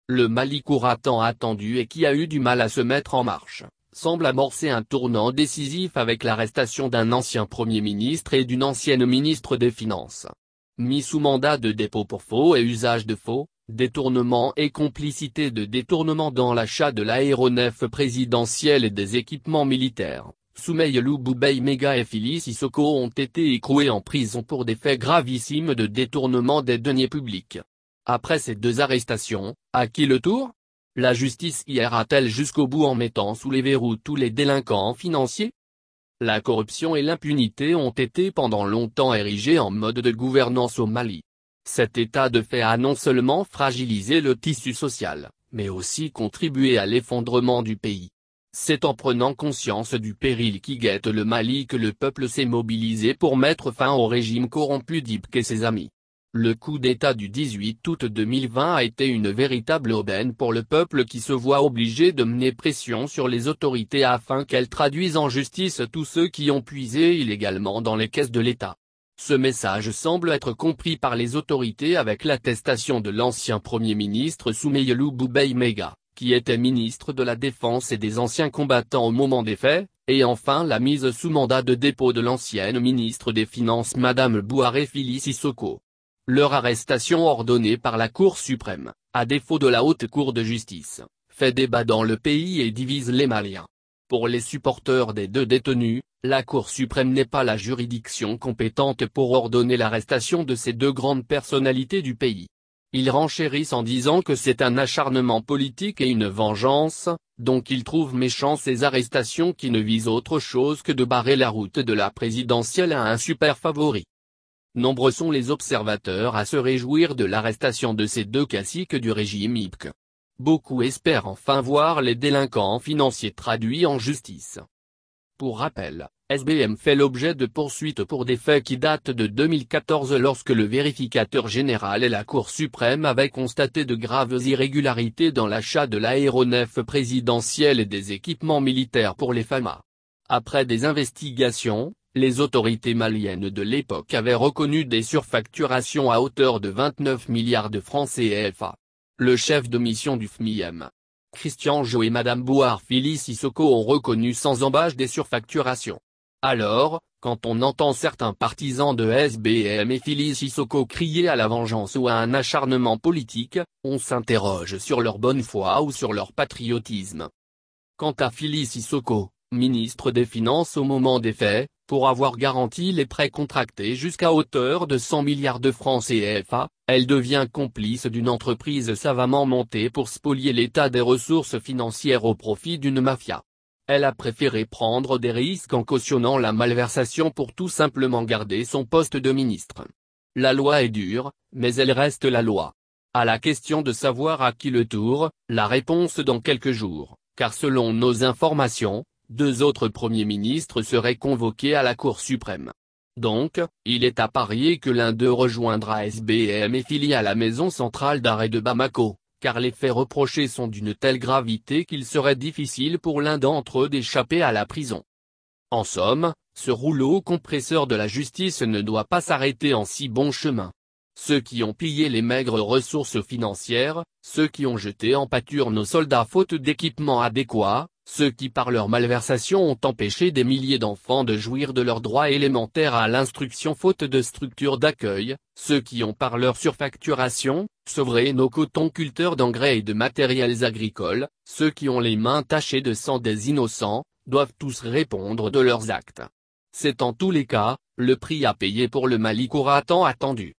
Le Mali court tant attendu et qui a eu du mal à se mettre en marche, semble amorcer un tournant décisif avec l'arrestation d'un ancien Premier ministre et d'une ancienne ministre des Finances. Mis sous mandat de dépôt pour faux et usage de faux, détournement et complicité de détournement dans l'achat de l'aéronef présidentiel et des équipements militaires, Soumeilou Boubèye Maïga et Fili Sissoko ont été écroués en prison pour des faits gravissimes de détournement des deniers publics. Après ces deux arrestations, à qui le tour? La justice ira-t-elle jusqu'au bout en mettant sous les verrous tous les délinquants financiers? La corruption et l'impunité ont été pendant longtemps érigées en mode de gouvernance au Mali. Cet état de fait a non seulement fragilisé le tissu social, mais aussi contribué à l'effondrement du pays. C'est en prenant conscience du péril qui guette le Mali que le peuple s'est mobilisé pour mettre fin au régime corrompu d'Ibk et ses amis. Le coup d'État du 18 août 2020 a été une véritable aubaine pour le peuple qui se voit obligé de mener pression sur les autorités afin qu'elles traduisent en justice tous ceux qui ont puisé illégalement dans les caisses de l'État. Ce message semble être compris par les autorités avec l'attestation de l'ancien Premier ministre Soumeilou Boubèye Maïga, qui était ministre de la Défense et des anciens combattants au moment des faits, et enfin la mise sous mandat de dépôt de l'ancienne ministre des Finances Madame Bouaré Fili Sissoko. Leur arrestation ordonnée par la Cour suprême, à défaut de la Haute Cour de justice, fait débat dans le pays et divise les Maliens. Pour les supporters des deux détenus, la Cour suprême n'est pas la juridiction compétente pour ordonner l'arrestation de ces deux grandes personnalités du pays. Ils renchérissent en disant que c'est un acharnement politique et une vengeance, donc ils trouvent méchants ces arrestations qui ne visent autre chose que de barrer la route de la présidentielle à un super favori. Nombreux sont les observateurs à se réjouir de l'arrestation de ces deux caciques du régime Ibk. Beaucoup espèrent enfin voir les délinquants financiers traduits en justice. Pour rappel, SBM fait l'objet de poursuites pour des faits qui datent de 2014 lorsque le vérificateur général et la Cour suprême avaient constaté de graves irrégularités dans l'achat de l'aéronef présidentiel et des équipements militaires pour les FAMA. Après des investigations, les autorités maliennes de l'époque avaient reconnu des surfacturations à hauteur de 29 milliards de francs CFA. Le chef de mission du FMIM, Christian Jo et Madame Bouaré Fili Sissoko ont reconnu sans embâche des surfacturations. Alors, quand on entend certains partisans de SBM et Fili Sissoko crier à la vengeance ou à un acharnement politique, on s'interroge sur leur bonne foi ou sur leur patriotisme. Quant à Fili Sissoko, ministre des Finances au moment des faits, pour avoir garanti les prêts contractés jusqu'à hauteur de 100 milliards de francs CFA, elle devient complice d'une entreprise savamment montée pour spolier l'État des ressources financières au profit d'une mafia. Elle a préféré prendre des risques en cautionnant la malversation pour tout simplement garder son poste de ministre. La loi est dure, mais elle reste la loi. À la question de savoir à qui le tour, la réponse dans quelques jours, car selon nos informations, deux autres premiers ministres seraient convoqués à la Cour suprême. Donc, il est à parier que l'un d'eux rejoindra SBM et Fili à la maison centrale d'arrêt de Bamako, car les faits reprochés sont d'une telle gravité qu'il serait difficile pour l'un d'entre eux d'échapper à la prison. En somme, ce rouleau compresseur de la justice ne doit pas s'arrêter en si bon chemin. Ceux qui ont pillé les maigres ressources financières, ceux qui ont jeté en pâture nos soldats faute d'équipements adéquats, ceux qui par leur malversation ont empêché des milliers d'enfants de jouir de leurs droits élémentaires à l'instruction faute de structures d'accueil, ceux qui ont par leur surfacturation, sevré nos cotonculteurs d'engrais et de matériels agricoles, ceux qui ont les mains tachées de sang des innocents, doivent tous répondre de leurs actes. C'est en tous les cas, le prix à payer pour le Mali tant attendu.